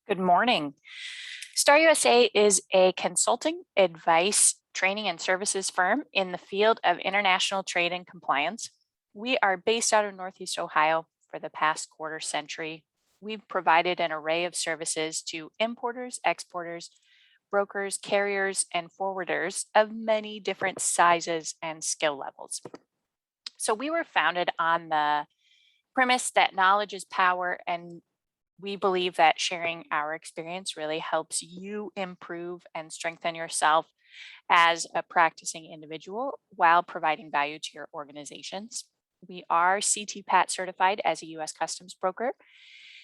Good morning. Star USA is a consulting, advice, training, and services firm in the field of international trade and compliance. We are based out of Northeast Ohio for the past quarter century. We've provided an array of services to importers, exporters, brokers, carriers, and forwarders of many different sizes and skill levels. So we were founded on the premise that knowledge is power, and we believe that sharing our experience really helps you improve and strengthen yourself as a practicing individual while providing value to your organizations. We are CTPAT certified as a U.S. Customs broker,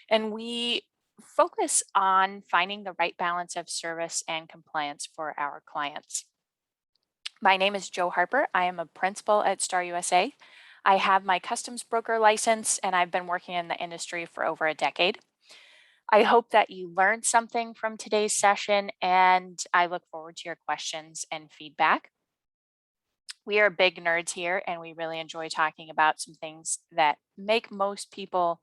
and we focus on finding the right balance of service and compliance for our clients. My name is Jo Harper. I am a principal at Star USA. I have my customs broker license, and I've been working in the industry for over a decade. I hope that you learned something from today's session, and I look forward to your questions and feedback. We are big nerds here, and we really enjoy talking about some things that make most people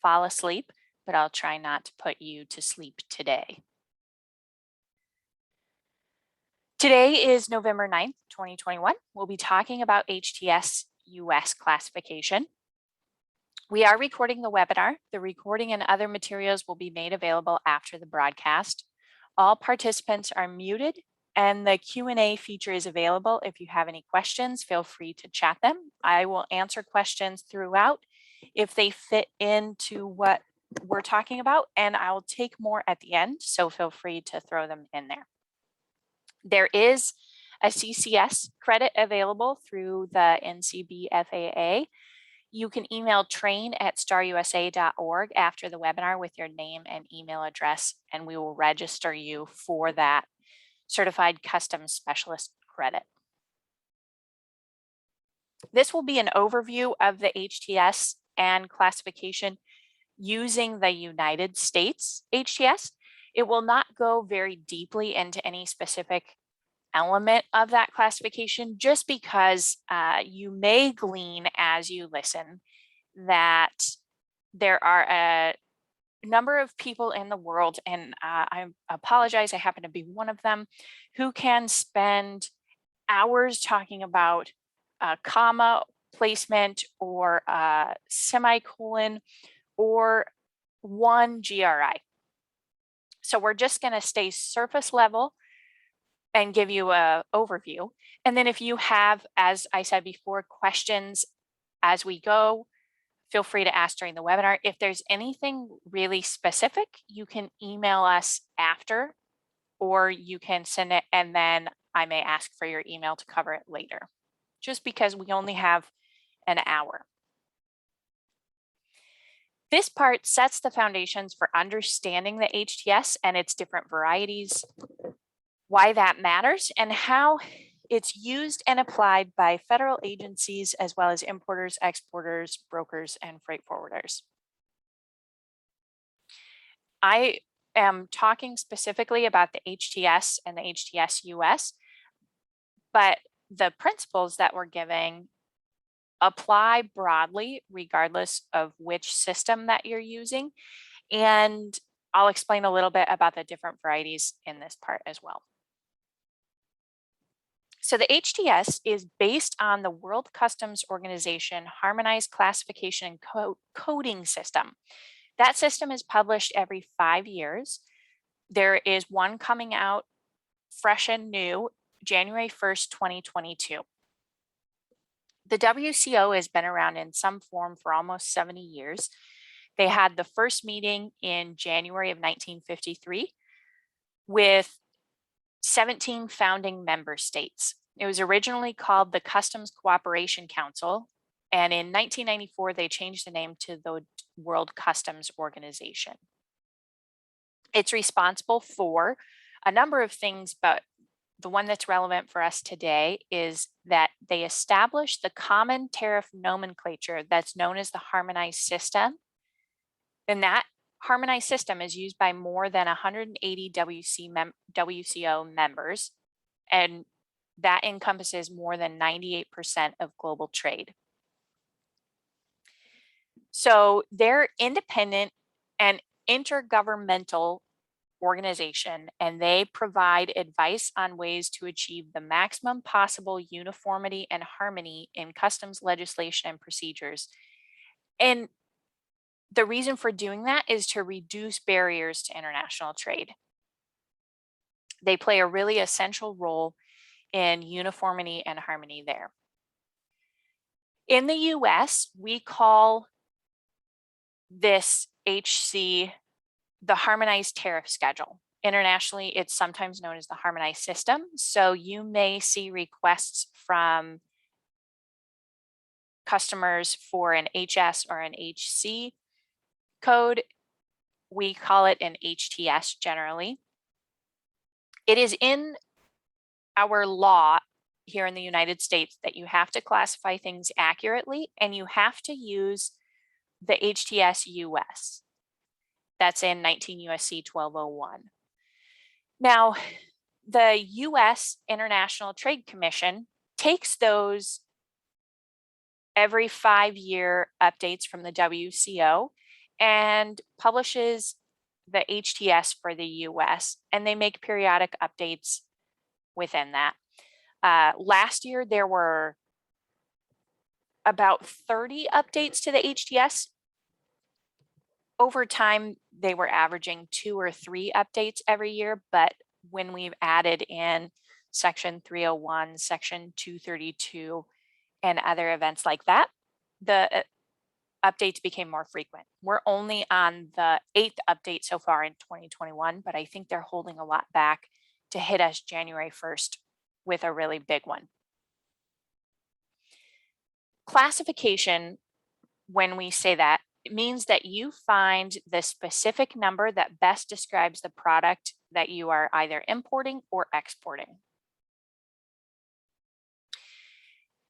fall asleep, but I'll try not to put you to sleep today. Today is November 9th, 2021. We'll be talking about HTSUS Classification. We are recording the webinar. The recording and other materials will be made available after the broadcast. All participants are muted, and the Q&A feature is available. If you have any questions, feel free to chat them. I will answer questions throughout if they fit into what we're talking about, and I'll take more at the end, so feel free to throw them in there. There is a CCS credit available through the NCBFAA. You can email train@starusa.org after the webinar with your name and email address, and we will register you for that Certified Customs Specialist credit. This will be an overview of the HTS and classification using the United States HTS. It will not go very deeply into any specific element of that classification, just because you may glean as you listen that there are a number of people in the world, and I apologize, I happen to be one of them, who can spend hours talking about a comma placement or a semicolon or one GRI. So we're just going to stay surface level and give you an overview. And then if you have, as I said before, questions as we go, feel free to ask during the webinar. If there's anything really specific, you can email us after, or you can send it and then I may ask for your email to cover it later, just because we only have an hour. This part sets the foundations for understanding the HTS and its different varieties, why that matters, and how it's used and applied by federal agencies as well as importers, exporters, brokers, and freight forwarders. I am talking specifically about the HTS and the HTS-US, but the principles that we're giving apply broadly regardless of which system that you're using. And I'll explain a little bit about the different varieties in this part as well. So the HTS is based on the World Customs Organization Harmonized Classification and Coding System. That system is published every 5 years. There is one coming out fresh and new, January 1st, 2022. The WCO has been around in some form for almost 70 years. They had the first meeting in January of 1953 with 17 founding member states. It was originally called the Customs Cooperation Council, and in 1994 they changed the name to the World Customs Organization. It's responsible for a number of things, but the one that's relevant for us today is that they established the common tariff nomenclature that's known as the Harmonized System. And that Harmonized System is used by more than 180 WCO members, and that encompasses more than 98% of global trade. So they're independent and intergovernmental organization, and they provide advice on ways to achieve the maximum possible uniformity and harmony in customs legislation and procedures. And the reason for doing that is to reduce barriers to international trade. They play a really essential role in uniformity and harmony there. In the US, we call this HC the Harmonized Tariff Schedule. Internationally, it's sometimes known as the Harmonized System. So you may see requests from customers for an HS or an HC code. We call it an HTS generally. It is in our law here in the United States that you have to classify things accurately, and you have to use the HTSUS. That's in 19 USC 1201. Now, the US International Trade Commission takes those every 5-year updates from the WCO and publishes the HTS for the US, and they make periodic updates within that. Last year, there were about 30 updates to the HTS. Over time, they were averaging 2 or 3 updates every year, but when we've added in Section 301, Section 232, and other events like that, the updates became more frequent. We're only on the 8th update so far in 2021, but I think they're holding a lot back to hit us January 1st with a really big one. Classification, when we say that, it means that you find the specific number that best describes the product that you are either importing or exporting.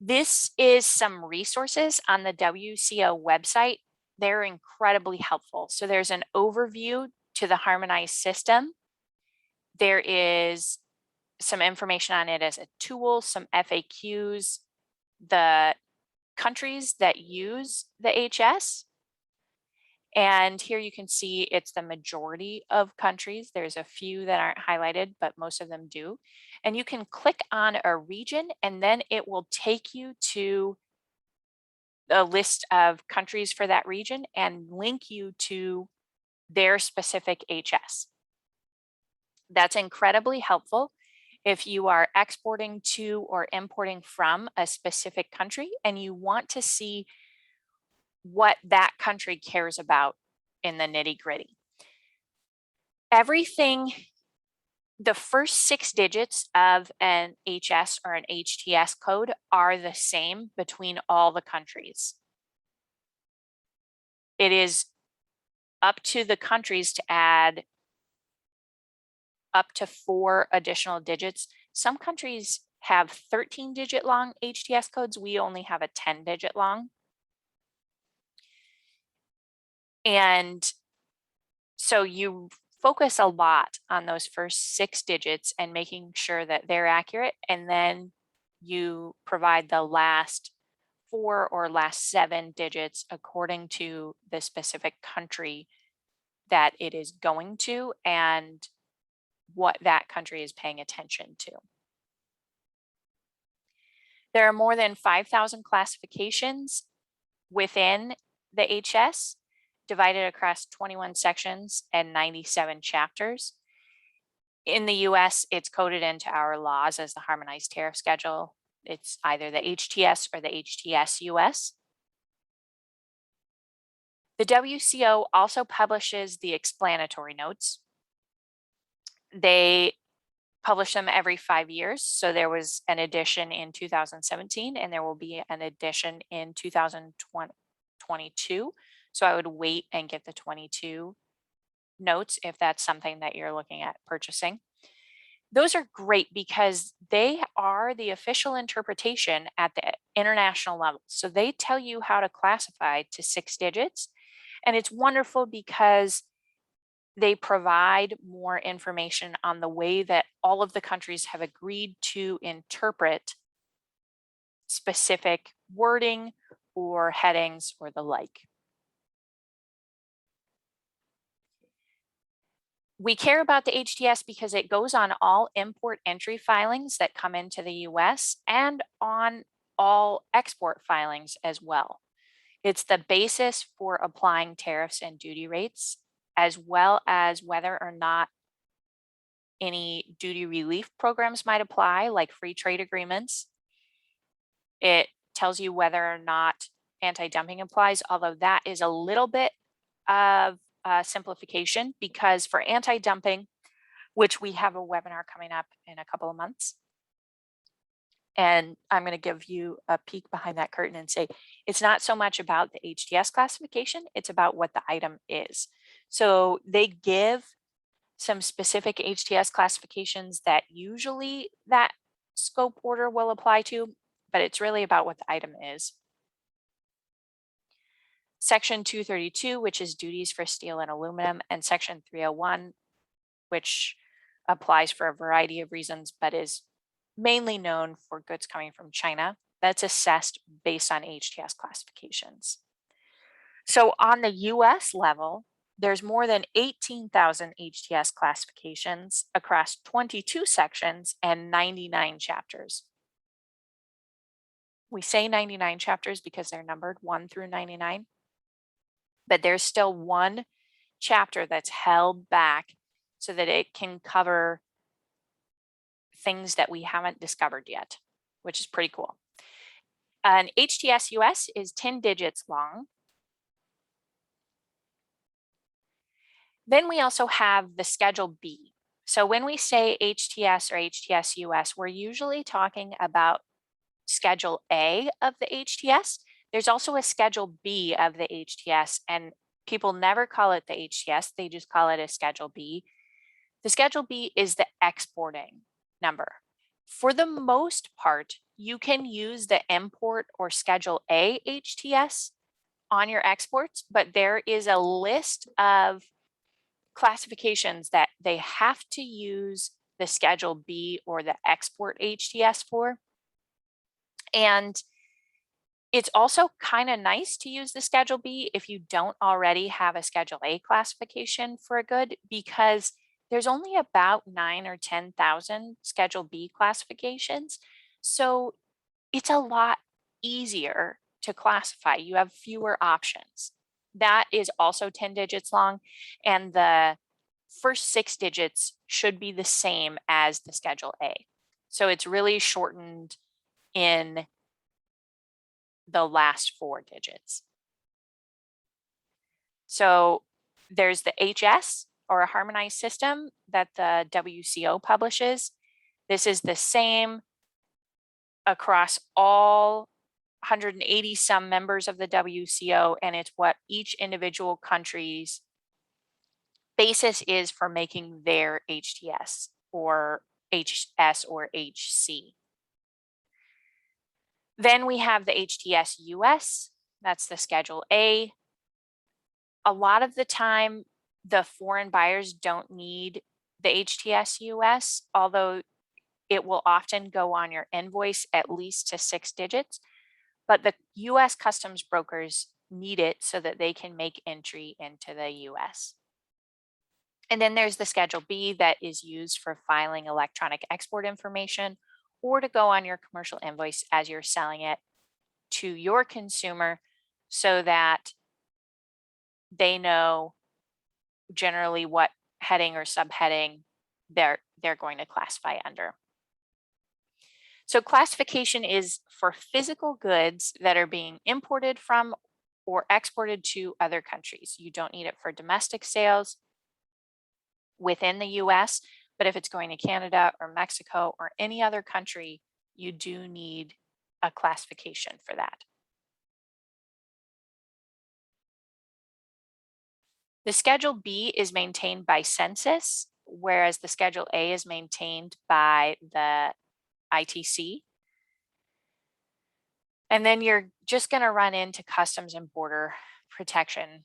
This is some resources on the WCO website. They're incredibly helpful. So there's an overview to the Harmonized System. There is some information on it as a tool, some FAQs, the countries that use the HS. And here you can see it's the majority of countries. There's a few that aren't highlighted, but most of them do. And you can click on a region, and then it will take you to a list of countries for that region and link you to their specific HS. That's incredibly helpful if you are exporting to or importing from a specific country and you want to see what that country cares about in the nitty-gritty. Everything, the first 6 digits of an HS or an HTS code are the same between all the countries. It is up to the countries to add up to 4 additional digits. Some countries have 13-digit long HTS codes. We only have a 10-digit long. And so you focus a lot on those first 6 digits and making sure that they're accurate. And then you provide the last 4 or last 7 digits according to the specific country that it is going to and what that country is paying attention to. There are more than 5,000 classifications within the HS, divided across 21 sections and 97 chapters. In the US, it's coded into our laws as the Harmonized Tariff Schedule. It's either the HTS or the HTSUS. The WCO also publishes the explanatory notes. They publish them every 5 years. So there was an edition in 2017 and there will be an edition in 2022. So I would wait and get the 22 notes if that's something that you're looking at purchasing. Those are great because they are the official interpretation at the international level. So they tell you how to classify to 6 digits. And it's wonderful because they provide more information on the way that all of the countries have agreed to interpret specific wording or headings or the like. We care about the HTS because it goes on all import entry filings that come into the US and on all export filings as well. It's the basis for applying tariffs and duty rates, as well as whether or not any duty relief programs might apply, like free trade agreements. It tells you whether or not anti-dumping applies, although that is a little bit of simplification, because for anti-dumping, which we have a webinar coming up in a couple of months, and I'm going to give you a peek behind that curtain and say it's not so much about the HTS classification, it's about what the item is. So they give some specific HTS classifications that usually that scope order will apply to, but it's really about what the item is. Section 232, which is duties for steel and aluminum, and Section 301, which applies for a variety of reasons, but is mainly known for goods coming from China. That's assessed based on HTS classifications. So on the US level, there's more than 18,000 HTS classifications across 22 sections and 99 chapters. We say 99 chapters because they're numbered 1 through 99, but there's still one chapter that's held back so that it can cover things that we haven't discovered yet, which is pretty cool. An HTSUS is 10 digits long. Then we also have the Schedule B. So when we say HTS or HTSUS, we're usually talking about Schedule A of the HTS. There's also a Schedule B of the HTS, and people never call it the HTS, they just call it a Schedule B. The Schedule B is the exporting number. For the most part, you can use the import or Schedule A HTS on your exports, but there is a list of classifications that they have to use the Schedule B or the export HTS for. And it's also kind of nice to use the Schedule B if you don't already have a Schedule A classification for a good, because there's only about 9 or 10,000 Schedule B classifications. So it's a lot easier to classify. You have fewer options. That is also 10 digits long, and the first 6 digits should be the same as the Schedule A. So it's really shortened in the last 4 digits. So there's the HS, or a Harmonized System, that the WCO publishes. This is the same across all 180 some members of the WCO, and it's what each individual country's basis is for making their HTS or HS or HC. Then we have the HTSUS, that's the Schedule A. A lot of the time, the foreign buyers don't need the HTSUS, although it will often go on your invoice at least to 6 digits. But the US customs brokers need it so that they can make entry into the US. And then there's the Schedule B that is used for filing electronic export information or to go on your commercial invoice as you're selling it to your consumer, so that they know generally what heading or subheading they're going to classify under. So classification is for physical goods that are being imported from or exported to other countries. You don't need it for domestic sales within the US, but if it's going to Canada or Mexico or any other country, you do need a classification for that. The Schedule B is maintained by census, whereas the Schedule A is maintained by the ITC. And then you're just going to run into Customs and Border Protection,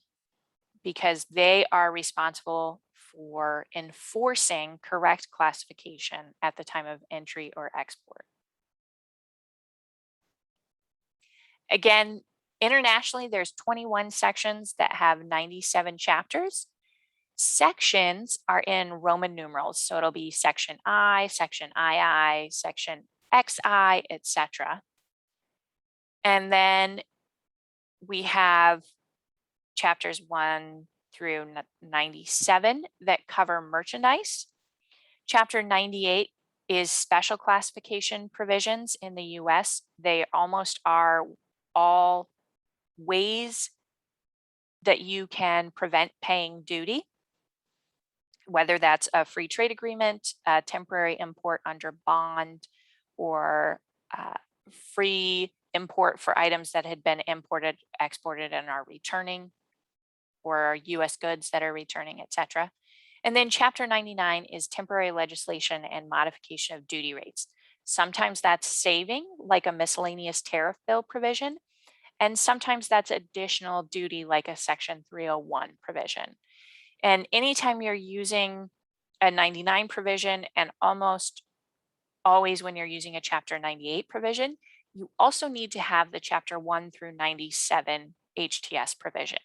because they are responsible for enforcing correct classification at the time of entry or export. Again, internationally, there's 21 sections that have 97 chapters. Sections are in Roman numerals, so it'll be section I, section II, section XI, etc. And then we have chapters 1 through 97 that cover merchandise. Chapter 98 is special classification provisions in the US. They almost are all ways that you can prevent paying duty, whether that's a free trade agreement, a temporary import under bond, or free import for items that had been imported, exported, and are returning, or US goods that are returning, etc. And then Chapter 99 is temporary legislation and modification of duty rates. Sometimes that's saving, like a miscellaneous tariff bill provision, and sometimes that's additional duty, like a Section 301 provision. And anytime you're using a 99 provision, and almost always when you're using a Chapter 98 provision, you also need to have the Chapter 1 through 97 HTS provision.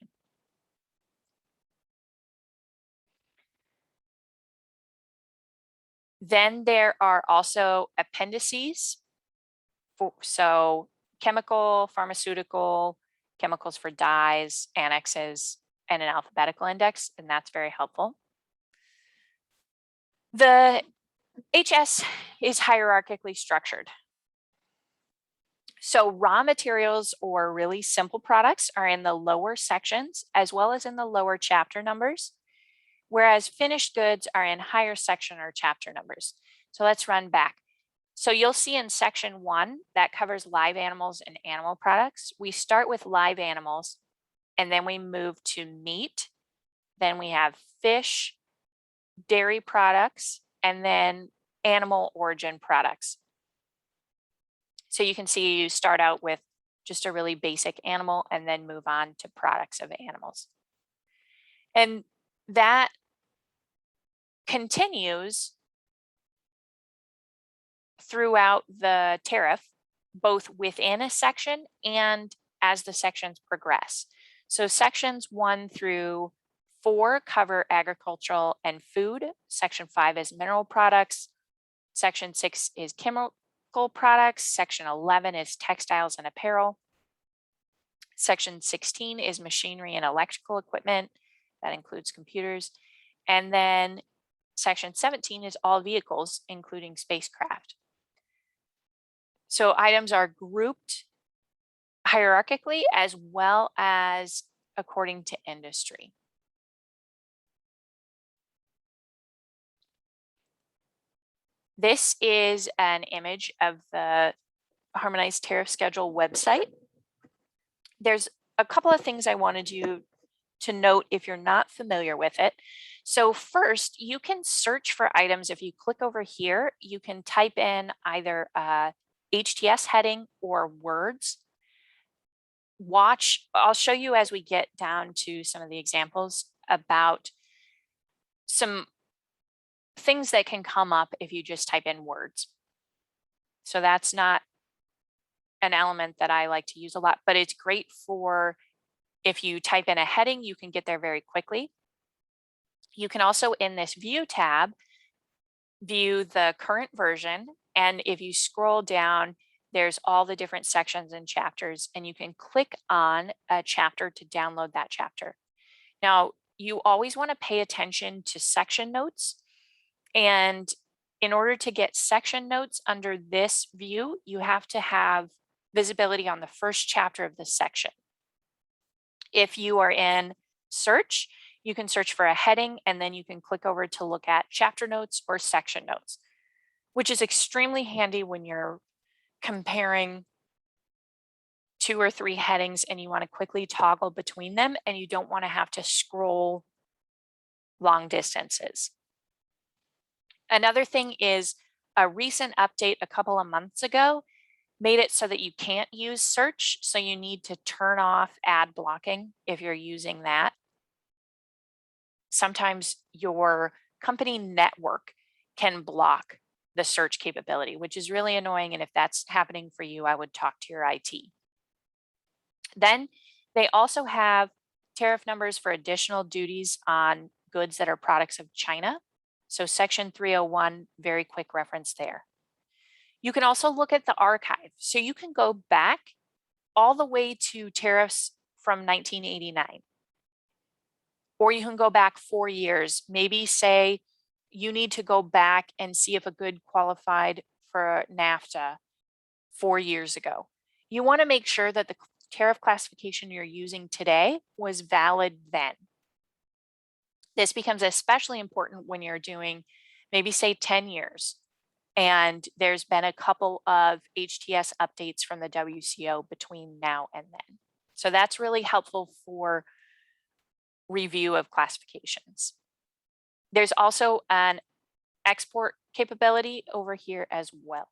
Then there are also appendices, so chemical, pharmaceutical, chemicals for dyes, annexes, and an alphabetical index, and that's very helpful. The HS is hierarchically structured. So raw materials or really simple products are in the lower sections as well as in the lower chapter numbers, whereas finished goods are in higher section or chapter numbers. So let's run back. So you'll see in section 1 that covers live animals and animal products. We start with live animals and then we move to meat. Then we have fish, dairy products, and then animal origin products. So you can see you start out with just a really basic animal and then move on to products of animals. And that continues throughout the tariff, both within a section and as the sections progress. So sections 1 through 4 cover agricultural and food. Section 5 is mineral products. Section 6 is chemical products. Section 11 is textiles and apparel. Section 16 is machinery and electrical equipment. That includes computers. And then section 17 is all vehicles, including spacecraft. So items are grouped hierarchically as well as according to industry. This is an image of the Harmonized Tariff Schedule website. There's a couple of things I wanted you to note if you're not familiar with it. So first, you can search for items. If you click over here, you can type in either a HTS heading or words. I'll show you as we get down to some of the examples about some things that can come up if you just type in words. So that's not an element that I like to use a lot, but it's great for if you type in a heading, you can get there very quickly. You can also, in this view tab, view the current version. And if you scroll down, there's all the different sections and chapters, and you can click on a chapter to download that chapter. Now, you always want to pay attention to section notes. And in order to get section notes under this view, you have to have visibility on the first chapter of the section. If you are in search, you can search for a heading and then you can click over to look at chapter notes or section notes, which is extremely handy when you're comparing 2 or 3 headings and you want to quickly toggle between them and you don't want to have to scroll long distances. Another thing is a recent update a couple of months ago made it so that you can't use search. So you need to turn off ad blocking if you're using that. Sometimes your company network can block the search capability, which is really annoying. And if that's happening for you, I would talk to your IT. Then they also have tariff numbers for additional duties on goods that are products of China. So section 301, very quick reference there. You can also look at the archive. So you can go back all the way to tariffs from 1989. Or you can go back 4 years, maybe say you need to go back and see if a good qualified for NAFTA 4 years ago. You want to make sure that the tariff classification you're using today was valid then. This becomes especially important when you're doing maybe say 10 years and there's been a couple of HTS updates from the WCO between now and then. So that's really helpful for review of classifications. There's also an export capability over here as well.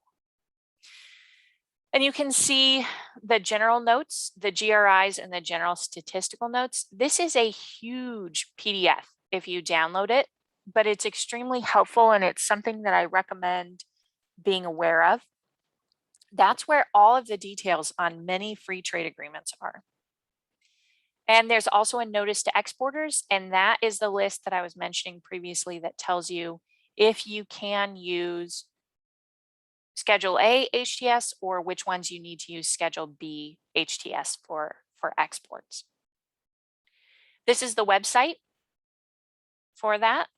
And you can see the general notes, the GRIs, and the general statistical notes. This is a huge PDF if you download it, but it's extremely helpful and it's something that I recommend being aware of. That's where all of the details on many free trade agreements are. And there's also a notice to exporters, and that is the list that I was mentioning previously that tells you if you can use Schedule A HTS or which ones you need to use Schedule B HTS for exports. This is the website for that.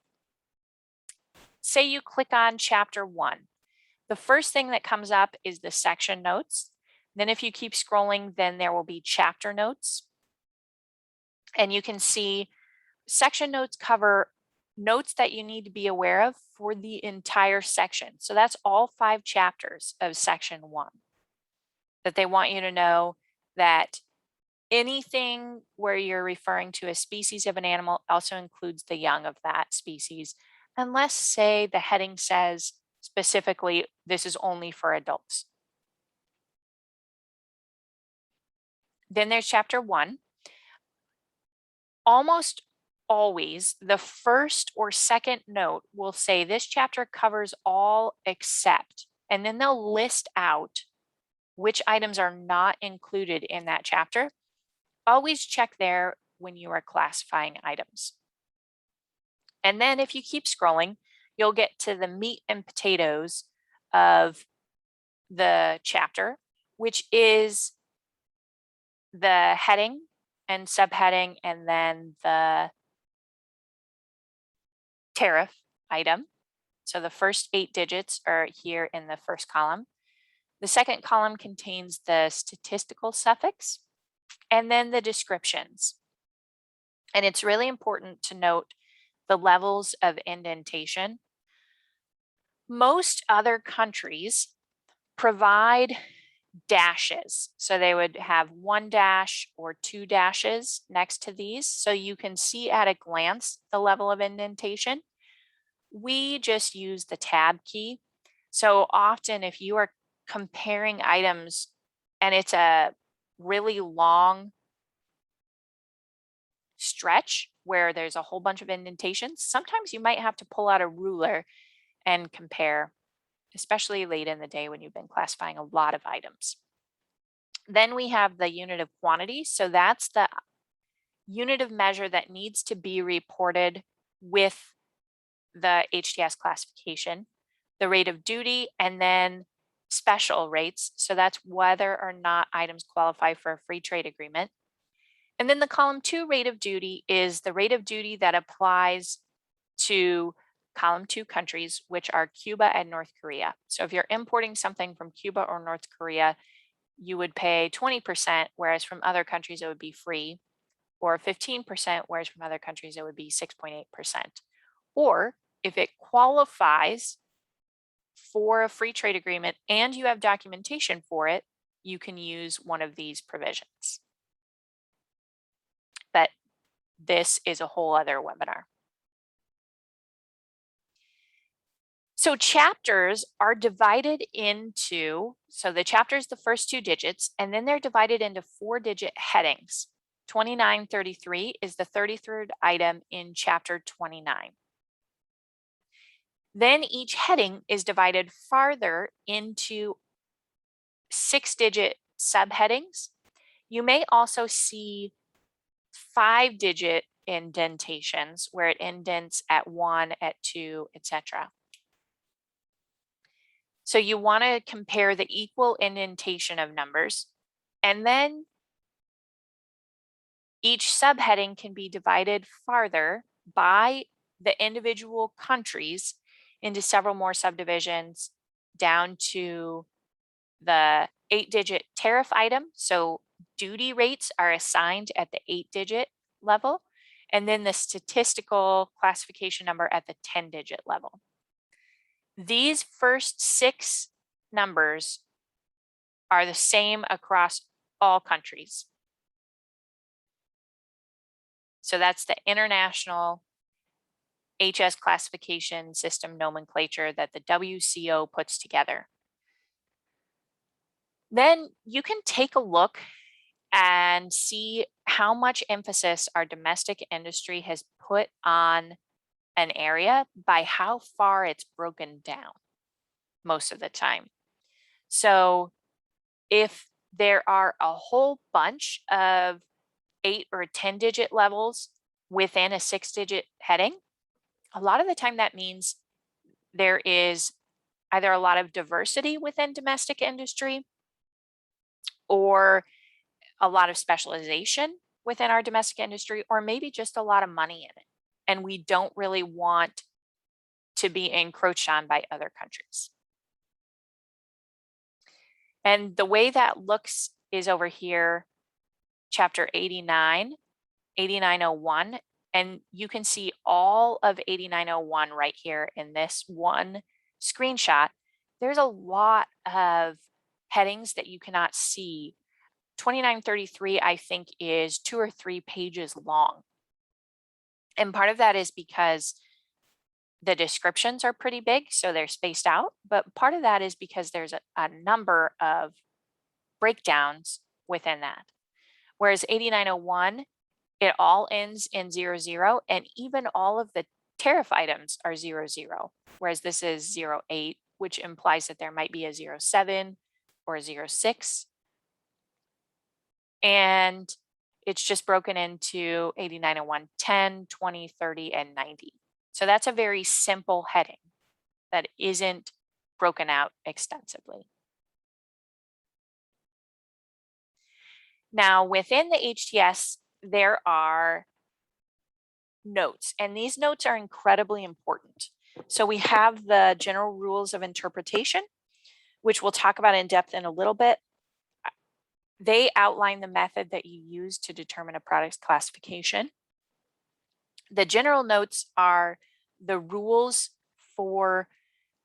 Say you click on Chapter 1. The first thing that comes up is the section notes. Then if you keep scrolling, then there will be chapter notes. And you can see section notes cover notes that you need to be aware of for the entire section. So that's all 5 chapters of section 1 that they want you to know that anything where you're referring to a species of an animal also includes the young of that species, unless say the heading says specifically this is only for adults. Then there's chapter 1. Almost always the first or second note will say this chapter covers all except, and then they'll list out which items are not included in that chapter. Always check there when you are classifying items. And then if you keep scrolling, you'll get to the meat and potatoes of the chapter, which is the heading and subheading, and then the tariff item. So the first 8 digits are here in the first column. The second column contains the statistical suffix and then the descriptions. And it's really important to note the levels of indentation. Most other countries provide dashes. So they would have 1 dash or 2 dashes next to these. So you can see at a glance the level of indentation. We just use the tab key. So often if you are comparing items and it's a really long stretch where there's a whole bunch of indentations, sometimes you might have to pull out a ruler and compare, especially late in the day when you've been classifying a lot of items. Then we have the unit of quantity. So that's the unit of measure that needs to be reported with the HTS classification, the rate of duty, and then special rates. So that's whether or not items qualify for a free trade agreement. And then the column 2 rate of duty is the rate of duty that applies to column 2 countries, which are Cuba and North Korea. So if you're importing something from Cuba or North Korea, you would pay 20%, whereas from other countries it would be free, or 15%, whereas from other countries it would be 6.8%. Or if it qualifies for a free trade agreement and you have documentation for it, you can use one of these provisions. But this is a whole other webinar. So chapters are divided into, so the chapter is the first 2 digits, and then they're divided into 4-digit headings. 2933 is the 33rd item in chapter 29. Then each heading is divided farther into 6-digit subheadings. You may also see 5-digit indentations where it indents at 1, at 2, etc. So you want to compare the equal indentation of numbers, and then each subheading can be divided farther by the individual countries into several more subdivisions down to the 8-digit tariff item. So duty rates are assigned at the 8-digit level, and then the statistical classification number at the 10-digit level. These first 6 numbers are the same across all countries. So that's the international HS classification system nomenclature that the WCO puts together. Then you can take a look and see how much emphasis our domestic industry has put on an area by how far it's broken down most of the time. So if there are a whole bunch of 8 or 10-digit levels within a 6-digit heading, a lot of the time that means there is either a lot of diversity within domestic industry or a lot of specialization within our domestic industry, or maybe just a lot of money in it. And we don't really want to be encroached on by other countries. And the way that looks is over here, chapter 89, 8901, and you can see all of 8901 right here in this one screenshot. There's a lot of headings that you cannot see. 2933, I think, is 2 or 3 pages long. And part of that is because the descriptions are pretty big, so they're spaced out. But part of that is because there's a number of breakdowns within that. Whereas 8901, it all ends in 00, and even all of the tariff items are 00, whereas this is 08, which implies that there might be a 07 or a 06. And it's just broken into 8901, 10, 20, 30, and 90. So that's a very simple heading that isn't broken out extensively. Now, within the HTS, there are notes, and these notes are incredibly important. So we have the general rules of interpretation, which we'll talk about in depth in a little bit. They outline the method that you use to determine a product's classification. The general notes are the rules for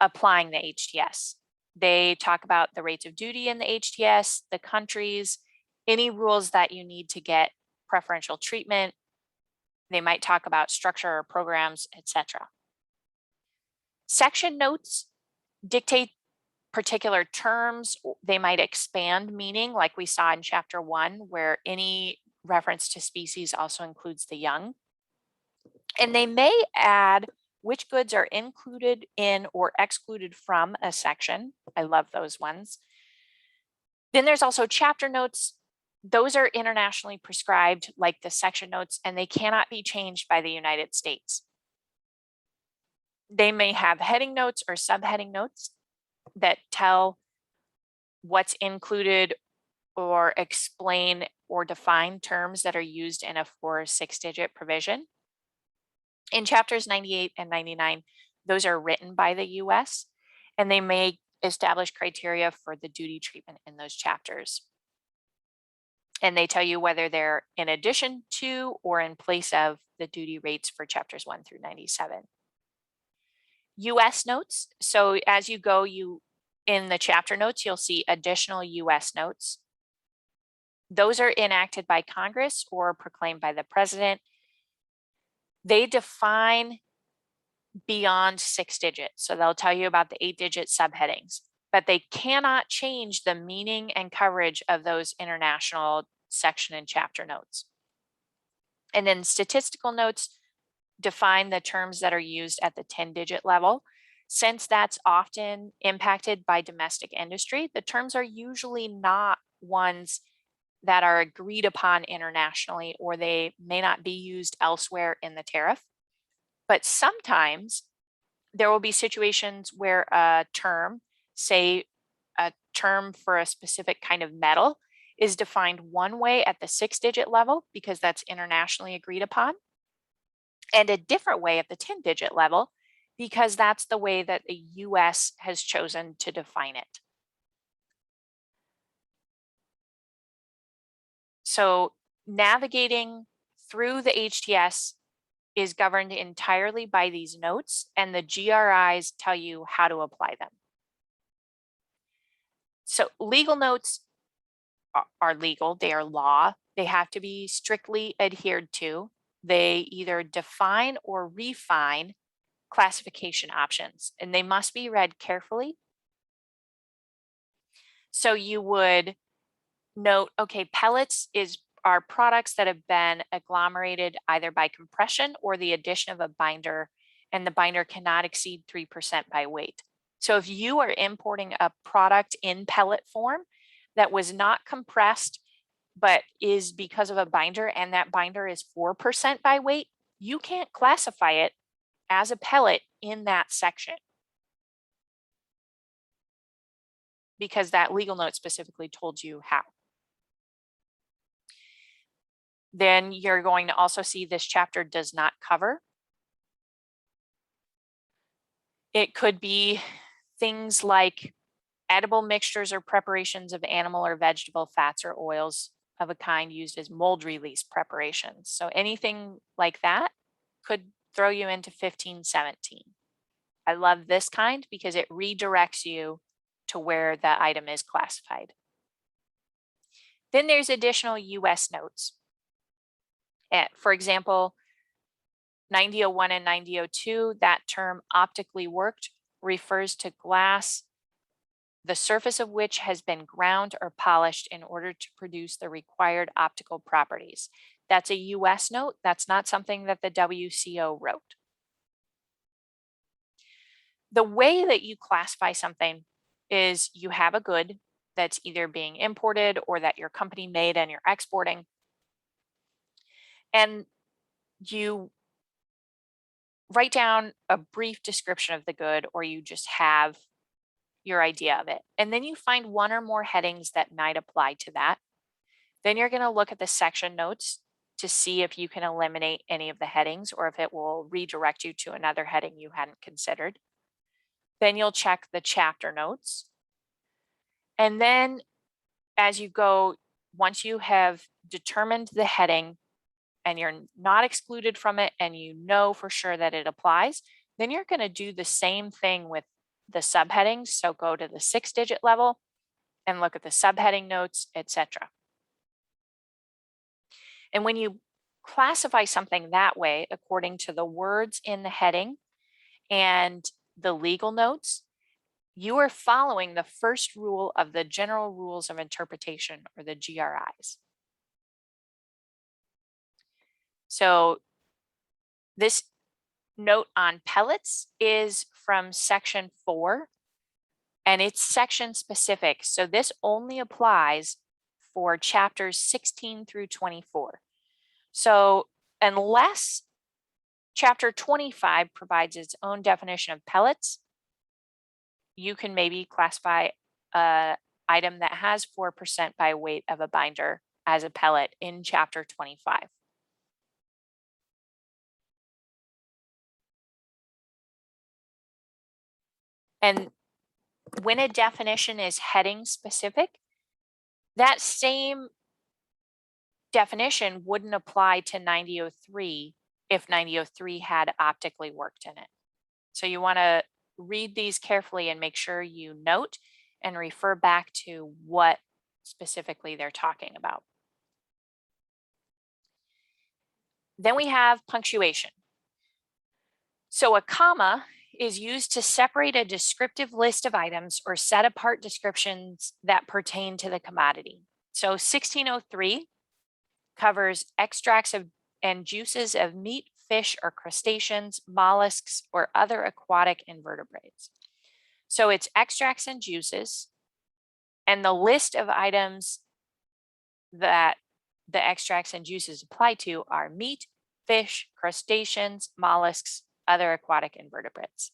applying the HTS. They talk about the rates of duty in the HTS, the countries, any rules that you need to get preferential treatment. They might talk about structure or programs, etc. Section notes dictate particular terms. They might expand meaning, like we saw in chapter 1, where any reference to species also includes the young. And they may add which goods are included in or excluded from a section. I love those ones. Then there's also chapter notes. Those are internationally prescribed, like the section notes, and they cannot be changed by the United States. They may have heading notes or subheading notes that tell what's included or explain or define terms that are used in a 4- or 6-digit provision. In chapters 98 and 99, those are written by the US, and they may establish criteria for the duty treatment in those chapters. And they tell you whether they're in addition to or in place of the duty rates for chapters 1 through 97. US notes. So as you go, in the chapter notes, you'll see additional US notes. Those are enacted by Congress or proclaimed by the president. They define beyond 6 digits. So they'll tell you about the 8-digit subheadings, but they cannot change the meaning and coverage of those international section and chapter notes. And then statistical notes define the terms that are used at the 10-digit level. Since that's often impacted by domestic industry, the terms are usually not ones that are agreed upon internationally, or they may not be used elsewhere in the tariff. But sometimes there will be situations where a term, say a term for a specific kind of metal, is defined one way at the 6-digit level because that's internationally agreed upon, and a different way at the 10-digit level because that's the way that the US has chosen to define it. So navigating through the HTS is governed entirely by these notes, and the GRIs tell you how to apply them. So legal notes are legal, they are law. They have to be strictly adhered to. They either define or refine classification options, and they must be read carefully. So you would note, okay, pellets are products that have been agglomerated either by compression or the addition of a binder, and the binder cannot exceed 3% by weight. So if you are importing a product in pellet form that was not compressed, but is because of a binder, and that binder is 4% by weight, you can't classify it as a pellet in that section because that legal note specifically told you how. Then you're going to also see this chapter does not cover. It could be things like edible mixtures or preparations of animal or vegetable fats or oils of a kind used as mold release preparations. So anything like that could throw you into 1517. I love this kind because it redirects you to where the item is classified. Then there's additional US notes. For example, 9001 and 9002, that term optically worked refers to glass, the surface of which has been ground or polished in order to produce the required optical properties. That's a US note. That's not something that the WCO wrote. The way that you classify something is you have a good that's either being imported or that your company made and you're exporting, and you write down a brief description of the good, or you just have your idea of it. And then you find one or more headings that might apply to that. Then you're going to look at the section notes to see if you can eliminate any of the headings or if it will redirect you to another heading you hadn't considered. Then you'll check the chapter notes. And then as you go, once you have determined the heading and you're not excluded from it and you know for sure that it applies, then you're going to do the same thing with the subheadings. So go to the 6-digit level and look at the subheading notes, etc. And when you classify something that way, according to the words in the heading and the legal notes, you are following the first rule of the General Rules of Interpretation, or the GRIs. So this note on pellets is from section 4, and it's section specific. So this only applies for chapters 16 through 24. So unless chapter 25 provides its own definition of pellets, you can maybe classify an item that has 4% by weight of a binder as a pellet in chapter 25. And when a definition is heading specific, that same definition wouldn't apply to 9003 if 9003 had optically worked in it. So you want to read these carefully and make sure you note and refer back to what specifically they're talking about. Then we have punctuation. So a comma is used to separate a descriptive list of items or set apart descriptions that pertain to the commodity. So 1603 covers extracts of and juices of meat, fish, or crustaceans, mollusks, or other aquatic invertebrates. So it's extracts and juices, and the list of items that the extracts and juices apply to are meat, fish, crustaceans, mollusks, other aquatic invertebrates.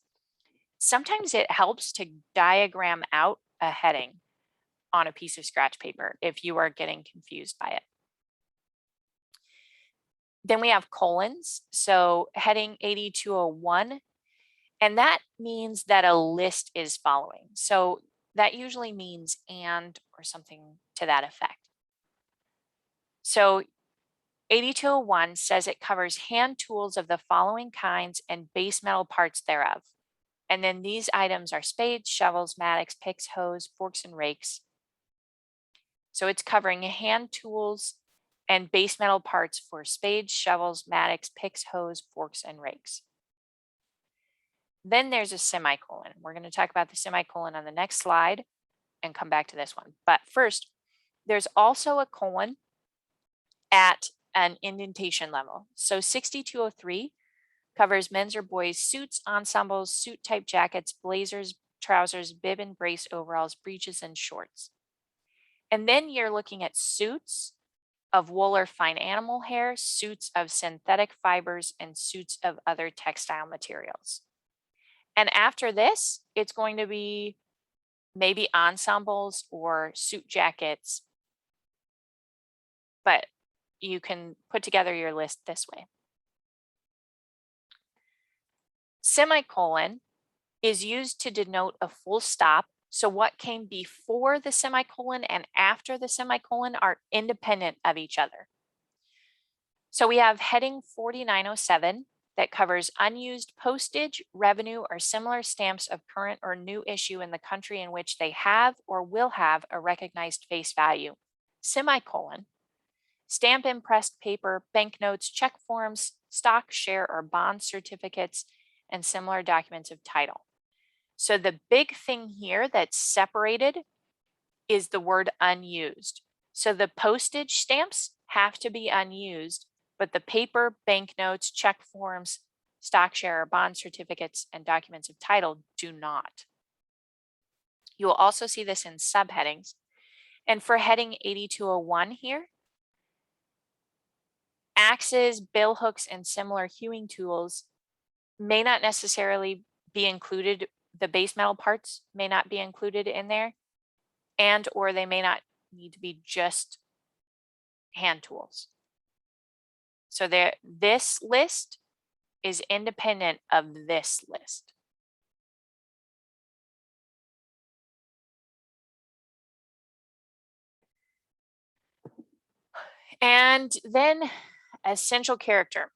Sometimes it helps to diagram out a heading on a piece of scratch paper if you are getting confused by it. Then we have colons. So heading 8201, and that means that a list is following. So that usually means and or something to that effect. So 8201 says it covers hand tools of the following kinds and base metal parts thereof. And then these items are spades, shovels, mattocks, picks, hoes, forks, and rakes. So it's covering hand tools and base metal parts for spades, shovels, mattocks, picks, hoes, forks, and rakes. Then there's a semicolon. We're going to talk about the semicolon on the next slide and come back to this one. But first, there's also a colon at an indentation level. So 6203 covers men's or boys' suits, ensembles, suit type jackets, blazers, trousers, bib and brace overalls, breeches, and shorts. And then you're looking at suits of wool or fine animal hair, suits of synthetic fibers, and suits of other textile materials. And after this, it's going to be maybe ensembles or suit jackets, but you can put together your list this way. Semicolon is used to denote a full stop. So what came before the semicolon and after the semicolon are independent of each other. So we have heading 4907 that covers unused postage, revenue, or similar stamps of current or new issue in the country in which they have or will have a recognized face value. Semicolon, stamp impressed paper, banknotes, check forms, stock, share, or bond certificates, and similar documents of title. So the big thing here that's separated is the word unused. So the postage stamps have to be unused, but the paper, banknotes, check forms, stock share, or bond certificates, and documents of title do not. You will also see this in subheadings. And for heading 8201 here, axes, bill hooks, and similar hewing tools may not necessarily be included. The base metal parts may not be included in there, and or they may not need to be just hand tools. So this list is independent of this list. And then essential character.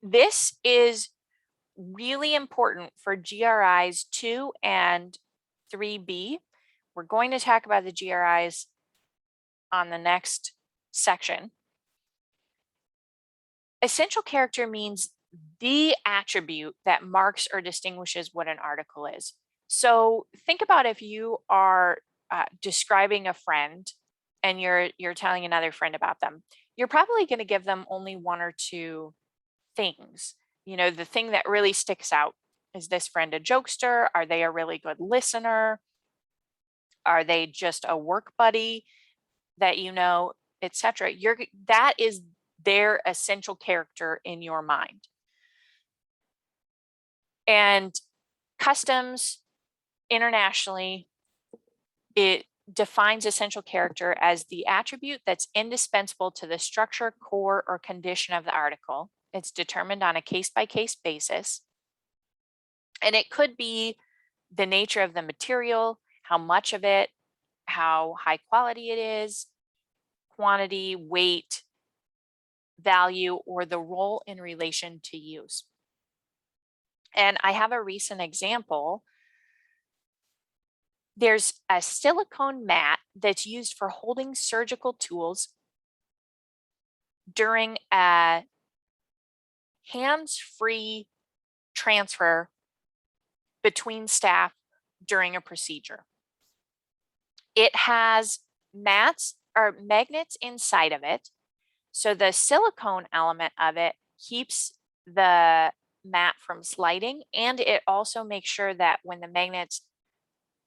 This is really important for GRIs 2 and 3B. We're going to talk about the GRIs on the next section. Essential character means the attribute that marks or distinguishes what an article is. So think about if you are describing a friend and you're telling another friend about them, you're probably going to give them only one or two things. You know, the thing that really sticks out, is this friend a jokester? Are they a really good listener? Are they just a work buddy that you know, etc.? That is their essential character in your mind. And customs internationally, it defines essential character as the attribute that's indispensable to the structure, core, or condition of the article. It's determined on a case-by-case basis. And it could be the nature of the material, how much of it, how high quality it is, quantity, weight, value, or the role in relation to use. And I have a recent example. There's a silicone mat that's used for holding surgical tools during a hands-free transfer between staff during a procedure. It has mats or magnets inside of it. So the silicone element of it keeps the mat from sliding, and it also makes sure that when the magnets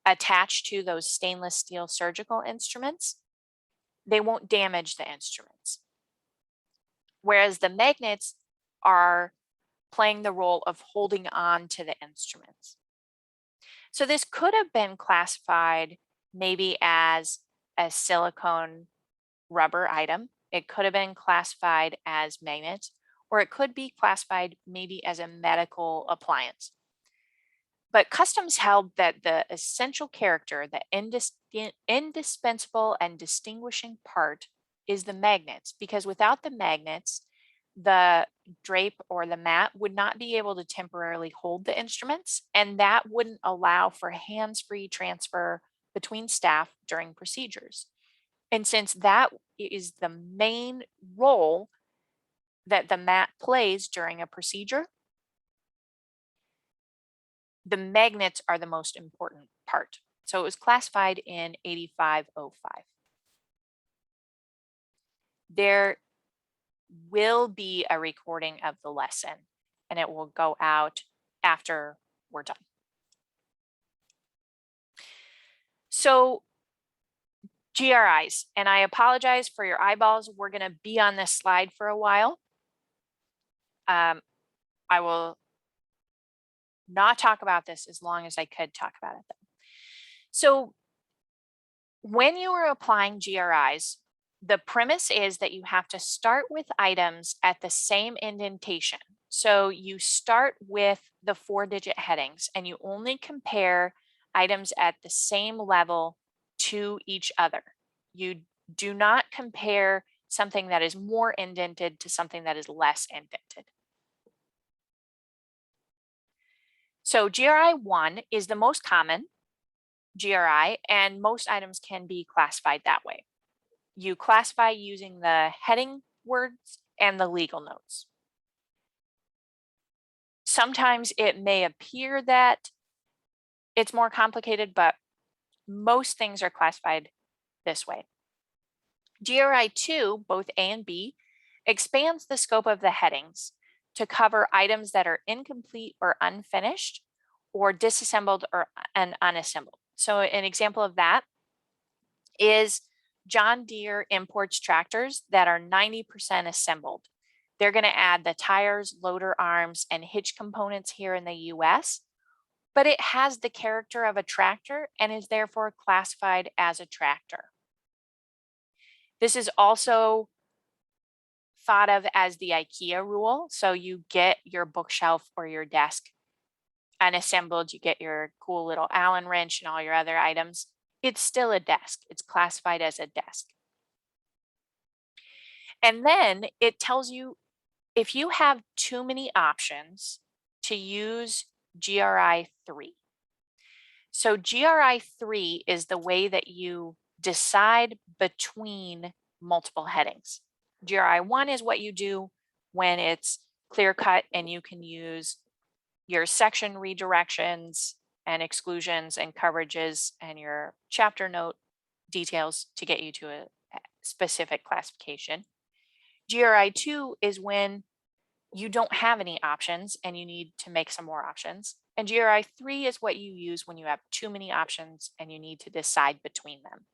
attached to those stainless steel surgical instruments, they won't damage the instruments. Whereas the magnets are playing the role of holding on to the instruments. So this could have been classified maybe as a silicone rubber item. It could have been classified as magnets, or it could be classified maybe as a medical appliance. But customs held that the essential character, the indispensable and distinguishing part, is the magnets, because without the magnets, the drape or the mat would not be able to temporarily hold the instruments, and that wouldn't allow for hands-free transfer between staff during procedures. And since that is the main role that the mat plays during a procedure, the magnets are the most important part. So it was classified in 8505. There will be a recording of the lesson, and it will go out after we're done. So GRIs, and I apologize for your eyeballs. We're going to be on this slide for a while. I will not talk about this as long as I could talk about it though. So when you are applying GRIs, the premise is that you have to start with items at the same indentation. So you start with the 4-digit headings and you only compare items at the same level to each other. You do not compare something that is more indented to something that is less indented. So GRI 1 is the most common GRI, and most items can be classified that way. You classify using the heading words and the legal notes. Sometimes it may appear that it's more complicated, but most things are classified this way. GRI 2, both A and B, expands the scope of the headings to cover items that are incomplete or unfinished, or disassembled or unassembled. So an example of that is John Deere imports tractors that are 90% assembled. They're going to add the tires, loader arms, and hitch components here in the US, but it has the character of a tractor and is therefore classified as a tractor. This is also thought of as the IKEA rule. So you get your bookshelf or your desk unassembled, you get your cool little Allen wrench and all your other items. It's still a desk. It's classified as a desk. And then it tells you if you have too many options to use GRI 3. So GRI 3 is the way that you decide between multiple headings. GRI 1 is what you do when it's clear cut and you can use your section redirections and exclusions and coverages and your chapter note details to get you to a specific classification. GRI 2 is when you don't have any options and you need to make some more options. And GRI 3 is what you use when you have too many options and you need to decide between them.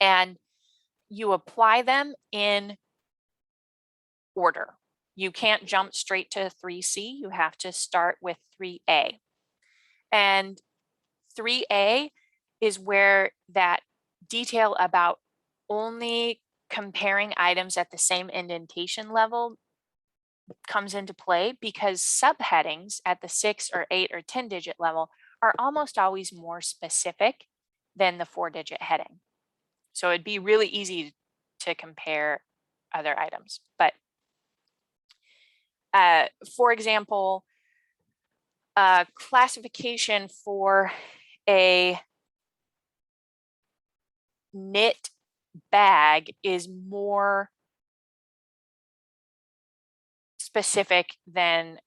And you apply them in order. You can't jump straight to 3C. You have to start with 3A. And 3A is where that detail about only comparing items at the same indentation level comes into play, because subheadings at the 6 or 8 or 10-digit level are almost always more specific than the 4-digit heading. So it'd be really easy to compare other items. But for example, classification for a knit bag is more specific than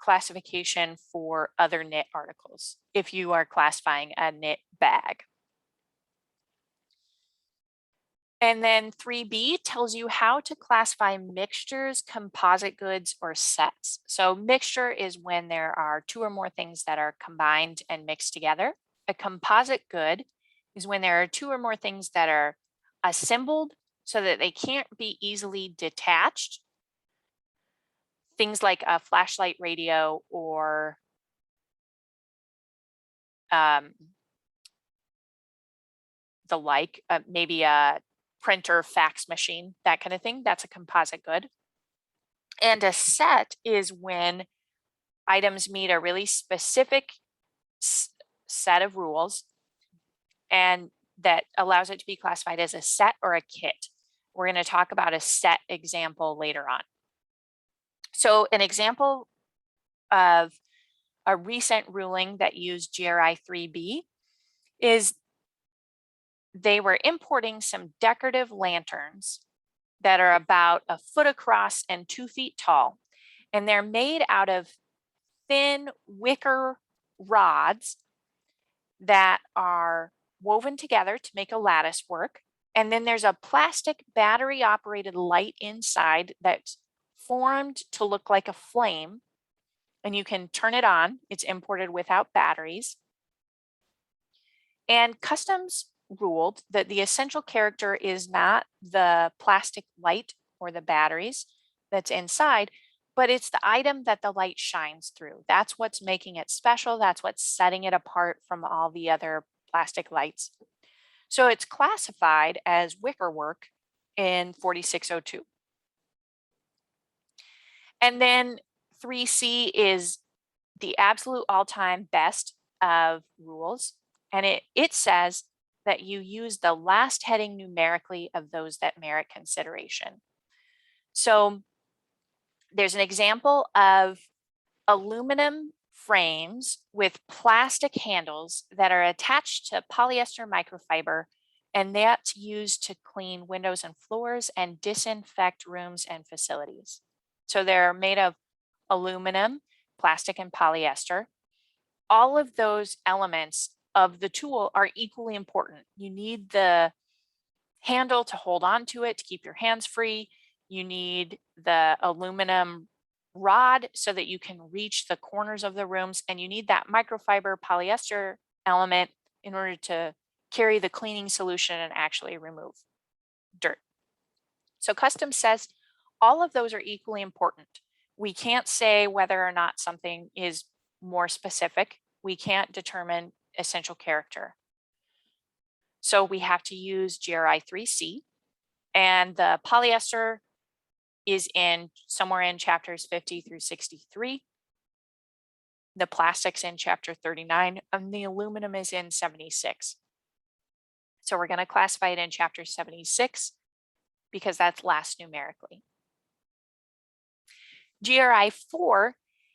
classification for other knit articles if you are classifying a knit bag. And then 3B tells you how to classify mixtures, composite goods, or sets. So mixture is when there are 2 or more things that are combined and mixed together. A A composite good is when there are two or more things that are assembled so that they can't be easily detached. Things like a flashlight radio or the like, maybe a printer, fax machine, that kind of thing. That's a composite good. And a set is when items meet a really specific set of rules and that allows it to be classified as a set or a kit. We're going to talk about a set example later on. So an example of a recent ruling that used GRI 3B is they were importing some decorative lanterns that are about a foot across and 2 feet tall. And they're made out of thin wicker rods that are woven together to make a lattice work. And then there's a plastic battery operated light inside that's formed to look like a flame. And you can turn it on. It's imported without batteries. And customs ruled that the essential character is not the plastic light or the batteries that's inside, but it's the item that the light shines through. That's what's making it special. That's what's setting it apart from all the other plastic lights. So it's classified as wickerwork in 4602. And then 3C is the absolute all-time best of rules. And it says that you use the last heading numerically of those that merit consideration. So there's an example of aluminum frames with plastic handles that are attached to polyester microfiber, and that's used to clean windows and floors and disinfect rooms and facilities. So they're made of aluminum, plastic, and polyester. All of those elements of the tool are equally important. You need the handle to hold on to it to keep your hands free. You need the aluminum rod so that you can reach the corners of the rooms, and you need that microfiber polyester element in order to carry the cleaning solution and actually remove dirt. So customs says all of those are equally important. We can't say whether or not something is more specific. We can't determine essential character. So we have to use GRI 3C, and the polyester is in somewhere in chapters 50 through 63. The plastics in chapter 39, and the aluminum is in 76. So we're going to classify it in chapter 76 because that's last numerically. GRI 4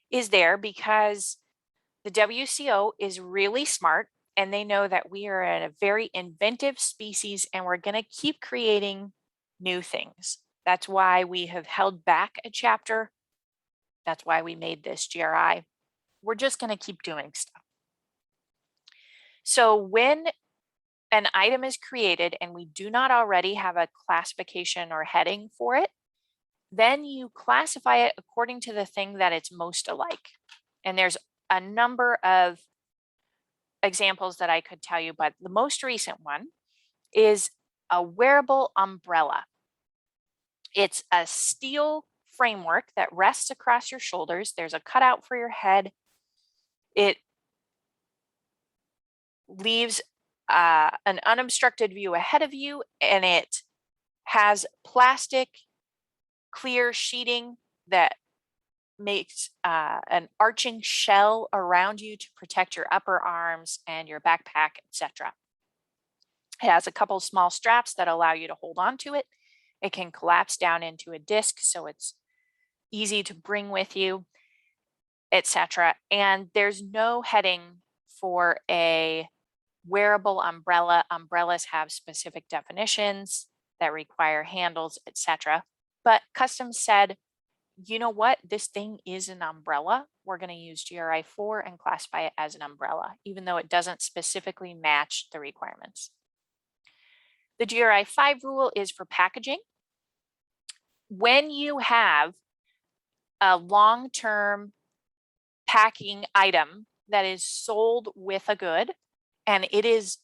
is there because the WCO is really smart and they know that we are a very inventive species and we're going to keep creating new things. That's why we have held back a chapter. That's why we made this GRI. We're just going to keep doing stuff. So when an item is created and we do not already have a classification or heading for it, then you classify it according to the thing that it's most alike. And there's a number of examples that I could tell you, but the most recent one is a wearable umbrella. It's a steel framework that rests across your shoulders. There's a cutout for your head. It leaves an unobstructed view ahead of you, and it has plastic clear sheeting that makes an arching shell around you to protect your upper arms and your backpack, etc. It has a couple small straps that allow you to hold on to it. It can collapse down into a disc, so it's easy to bring with you, etc. And there's no heading for a wearable umbrella. Umbrellas have specific definitions that require handles, etc. But customs said, you know what? This thing is an umbrella. We're going to use GRI 4 and classify it as an umbrella, even though it doesn't specifically match the requirements. The GRI 5 rule is for packaging. When you have a long-term packing item that is sold with a good, and it is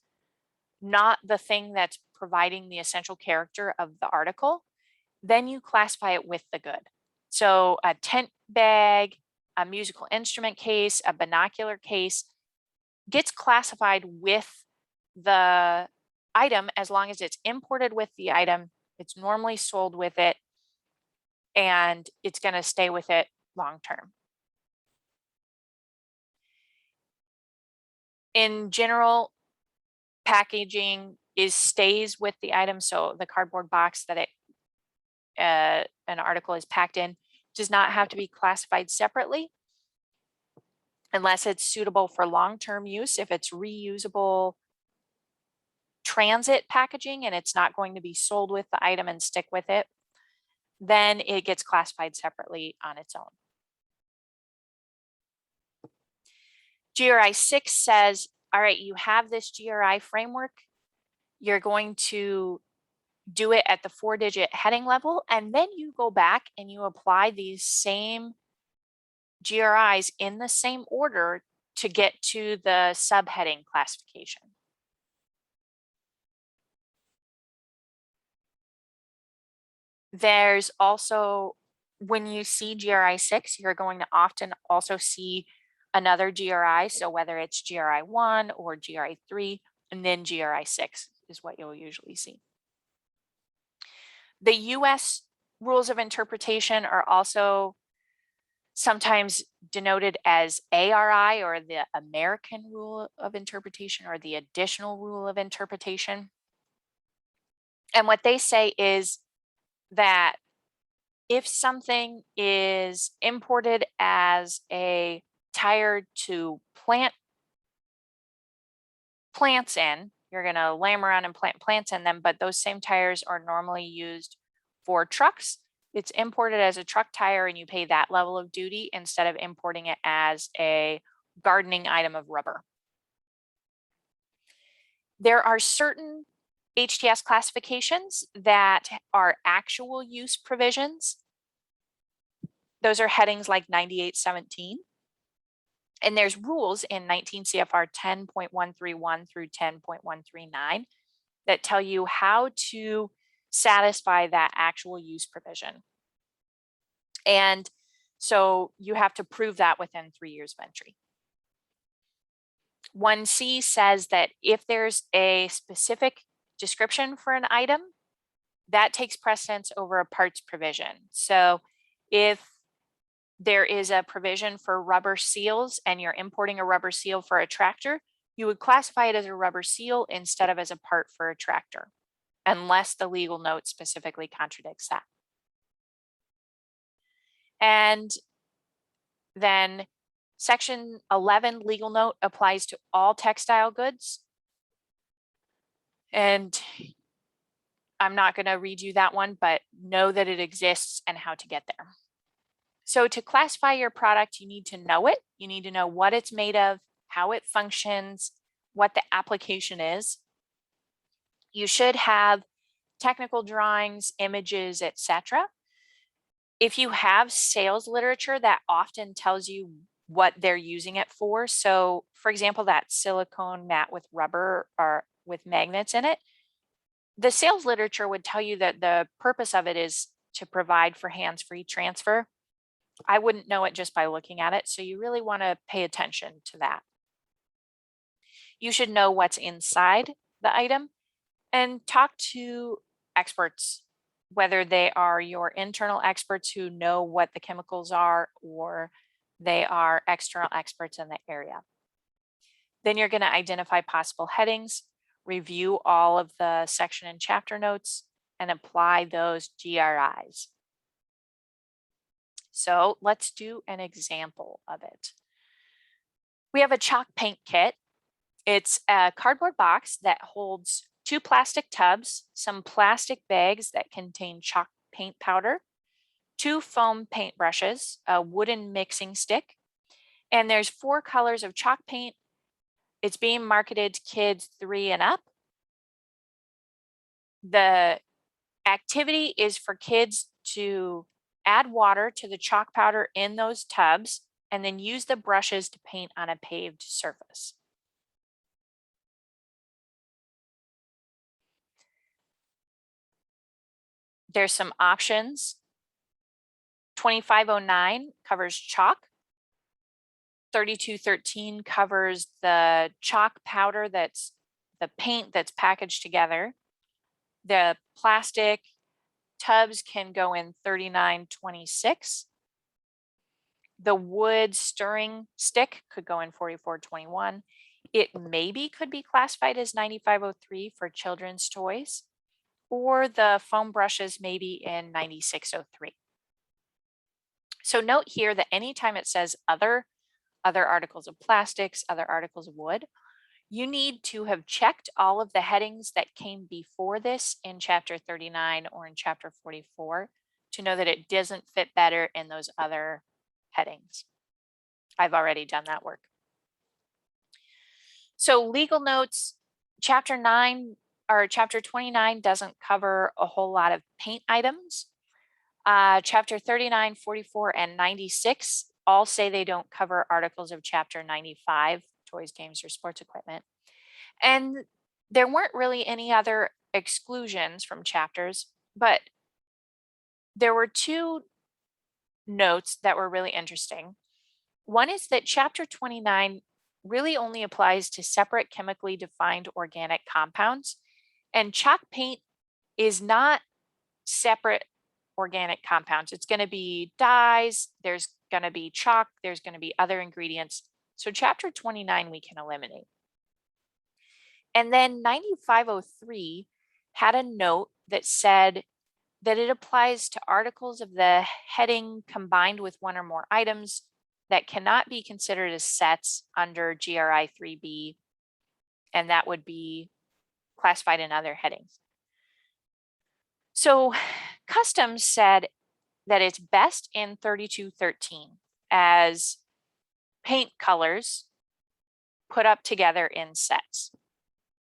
not the thing that's providing the essential character of the article, then you classify it with the good. So a tent bag, a musical instrument case, a binocular case gets classified with the item as long as it's imported with the item, it's normally sold with it, and it's going to stay with it long term. In general, packaging stays with the item, so the cardboard box that an article is packed in does not have to be classified separately unless it's suitable for long-term use. If it's reusable transit packaging and it's not going to be sold with the item and stick with it, then it gets classified separately on its own. GRI 6 says, all right, you have this GRI framework. You're going to do it at the 4-digit heading level, and then you go back and you apply these same GRIs in the same order to get to the subheading classification. There's also, when you see GRI 6, you're going to often also see another GRI. So whether it's GRI 1 or GRI 3, and then GRI 6 is what you'll usually see. The US rules of interpretation are also sometimes denoted as ARI, or the American rule of interpretation, or the additional rule of interpretation. And what they say is that if something is imported as a tire to plant plants in, you're going to lamb around and plant plants in them, but those same tires are normally used for trucks. It's imported as a truck tire and you pay that level of duty instead of importing it as a gardening item of rubber. There are certain HTS classifications that are actual use provisions. Those are headings like 9817. And there's rules in 19 CFR 10.131 through 10.139 that tell you how to satisfy that actual use provision. And so you have to prove that within 3 years of entry. 1C says that if there's a specific description for an item, that takes precedence over a parts provision. So if there is a provision for rubber seals and you're importing a rubber seal for a tractor, you would classify it as a rubber seal instead of as a part for a tractor, unless the legal note specifically contradicts that. And then Section 11 legal note applies to all textile goods. And I'm not going to read you that one, but know that it exists and how to get there. So to classify your product, you need to know it. You need to know what it's made of, how it functions, what the application is. You should have technical drawings, images, etc. If you have sales literature, that often tells you what they're using it for. So for example, that silicone mat with rubber or with magnets in it, the sales literature would tell you that the purpose of it is to provide for hands-free transfer. I wouldn't know it just by looking at it, so you really want to pay attention to that. You should know what's inside the item and talk to experts, whether they are your internal experts who know what the chemicals are or they are external experts in the area. Then you're going to identify possible headings, review all of the section and chapter notes, and apply those GRIs. So let's do an example of it. We have a chalk paint kit. It's a cardboard box that holds 2 plastic tubs, some plastic bags that contain chalk paint powder, 2 foam paint brushes, a wooden mixing stick, and there's 4 colors of chalk paint. It's being marketed to kids 3 and up. The activity is for kids to add water to the chalk powder in those tubs and then use the brushes to paint on a paved surface. There's some options. 2509 covers chalk. 3213 covers the chalk powder, that's the paint that's packaged together. The plastic tubs can go in 3926. The wood stirring stick could go in 4421. It maybe could be classified as 9503 for children's toys, or the foam brushes maybe in 9603. So note here that anytime it says other articles of plastics, other articles of wood, you need to have checked all of the headings that came before this in chapter 39 or in chapter 44 to know that it doesn't fit better in those other headings. I've already done that work. So legal notes, chapter 9 or chapter 29 doesn't cover a whole lot of paint items. Chapter 39, 44, and 96 all say they don't cover articles of chapter 95, toys, games, or sports equipment. And there weren't really any other exclusions from chapters, but there were two notes that were really interesting. One is that chapter 29 really only applies to separate chemically defined organic compounds, and chalk paint is not separate organic compounds. It's going to be dyes, there's going to be chalk, there's going to be other ingredients. So chapter 29 we can eliminate. And then 9503 had a note that said that it applies to articles of the heading combined with one or more items that cannot be considered as sets under GRI 3B, and that would be classified in other headings. So Customs said that it's best in 3213 as paint colors put up together in sets,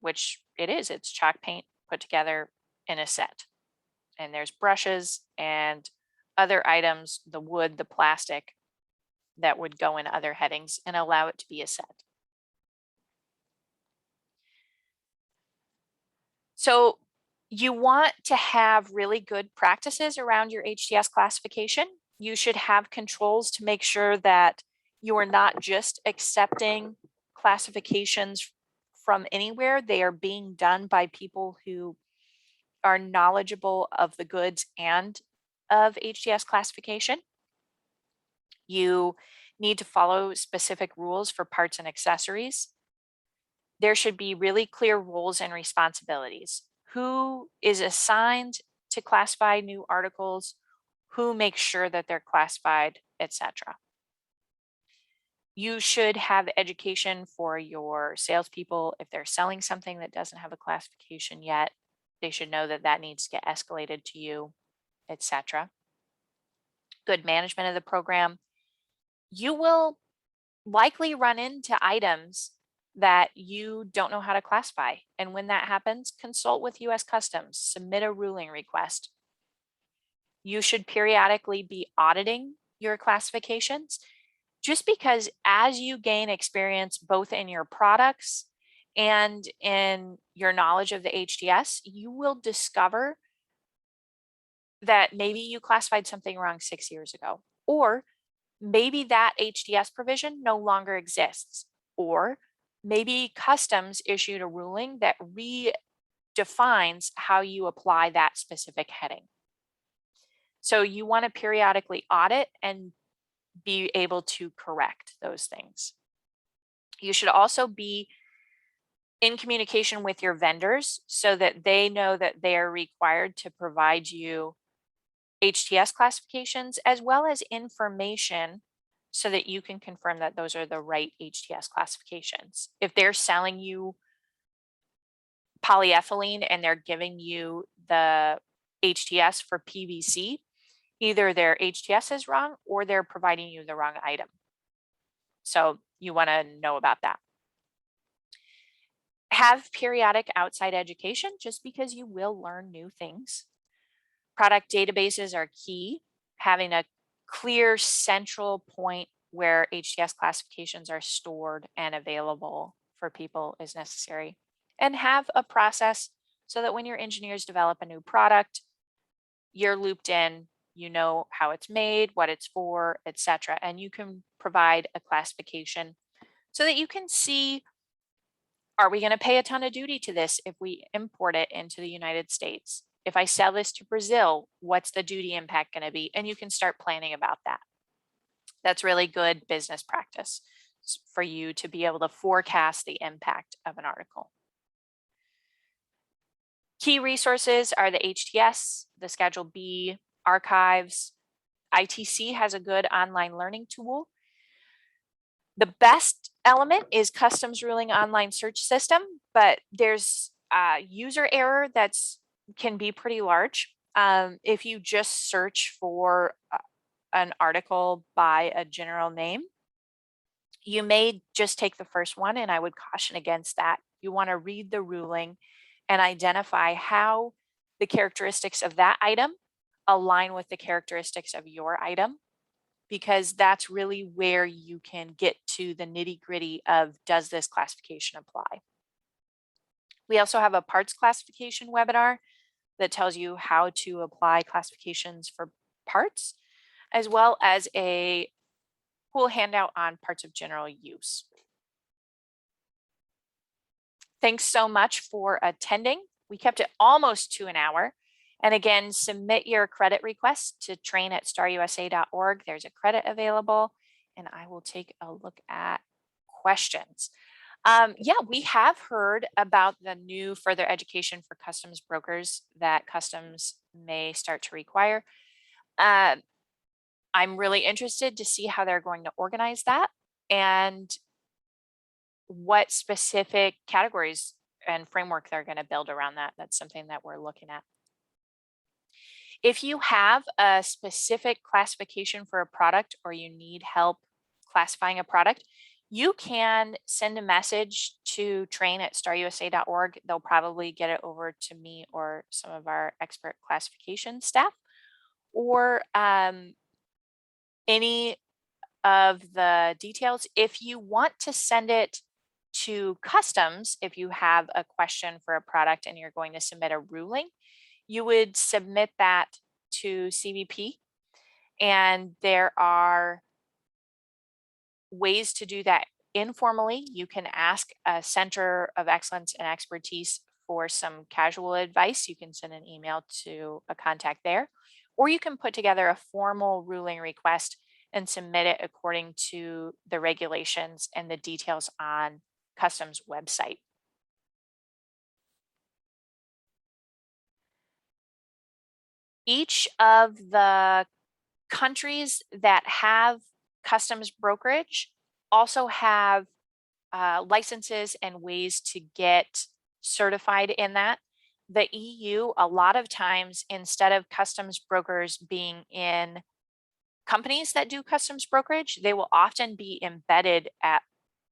which it is. It's chalk paint put together in a set. And there's brushes and other items, the wood, the plastic, that would go in other headings and allow it to be a set. So you want to have really good practices around your HTS classification. You should have controls to make sure that you are not just accepting classifications from anywhere. They are being done by people who are knowledgeable of the goods and of HTS classification. You need to follow specific rules for parts and accessories. There should be really clear roles and responsibilities. Who is assigned to classify new articles, who makes sure that they're classified, etc. You should have education for your salespeople. If they're selling something that doesn't have a classification yet, they should know that that needs to get escalated to you, etc. Good management of the program. You will likely run into items that you don't know how to classify. And when that happens, consult with US Customs, submit a ruling request. You should periodically be auditing your classifications, just because as you gain experience both in your products and in your knowledge of the HTS, you will discover that maybe you classified something wrong 6 years ago, or maybe that HTS provision no longer exists, or maybe Customs issued a ruling that redefines how you apply that specific heading. So you want to periodically audit and be able to correct those things. You should also be in communication with your vendors so that they know that they are required to provide you HTS classifications as well as information so that you can confirm that those are the right HTS classifications. If they're selling you polyethylene and they're giving you the HTS for PVC, either their HTS is wrong or they're providing you the wrong item. So you want to know about that. Have periodic outside education, just because you will learn new things. Product databases are key. Having a clear central point where HTS classifications are stored and available for people is necessary. And have a process so that when your engineers develop a new product, you're looped in, you know how it's made, what it's for, etc. And you can provide a classification so that you can see, are we going to pay a ton of duty to this if we import it into the United States? If I sell this to Brazil, what's the duty impact going to be? And you can start planning about that. That's really good business practice for you to be able to forecast the impact of an article. Key resources are the HTS, the Schedule B, archives. ITC has a good online learning tool. The best element is customs ruling online search system, but there's user error can be pretty large. If you just search for an article by a general name, you may just take the first one, and I would caution against that. You want to read the ruling and identify how the characteristics of that item align with the characteristics of your item, because that's really where you can get to the nitty-gritty of, does this classification apply? We also have a parts classification webinar that tells you how to apply classifications for parts, as well as a cool handout on parts of general use. Thanks so much for attending. We kept it almost to an hour. And again, submit your credit request to train@starusa.org. There's a credit available, and I will take a look at questions. Yeah, we have heard about the new further education for customs brokers that customs may start to require. I'm really interested to see how they're going to organize that and what specific categories and framework they're going to build around that. That's something that we're looking at. If you have a specific classification for a product, or you need help classifying a product, you can send a message to train@starusa.org. They'll probably get it over to me or some of our expert classification staff, or any of the details. If you want to send it to customs, if you have a question for a product and you're going to submit a ruling, you would submit that to CBP, and there are ways to do that informally. You can ask a Center of Excellence and Expertise for some casual advice. You can send an email to a contact there, or you can put together a formal ruling request and submit it according to the regulations and the details on customs website. Each of the countries that have customs brokerage also have licenses and ways to get certified in that. The EU, a lot of times, instead of customs brokers being in companies that do customs brokerage, they will often be embedded at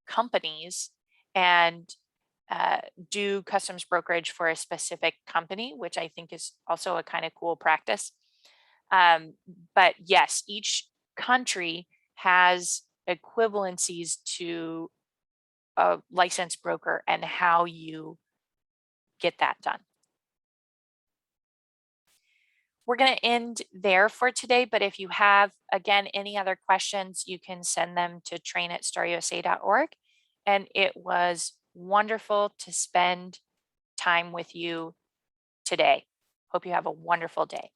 companies and do customs brokerage for a specific company, which I think is also a kind of cool practice. But yes, each country has equivalencies to a licensed broker and how you get that done. We're going to end there for today, but if you have, again, any other questions, you can send them to train@starusa.org. And it was wonderful to spend time with you today. Hope you have a wonderful day.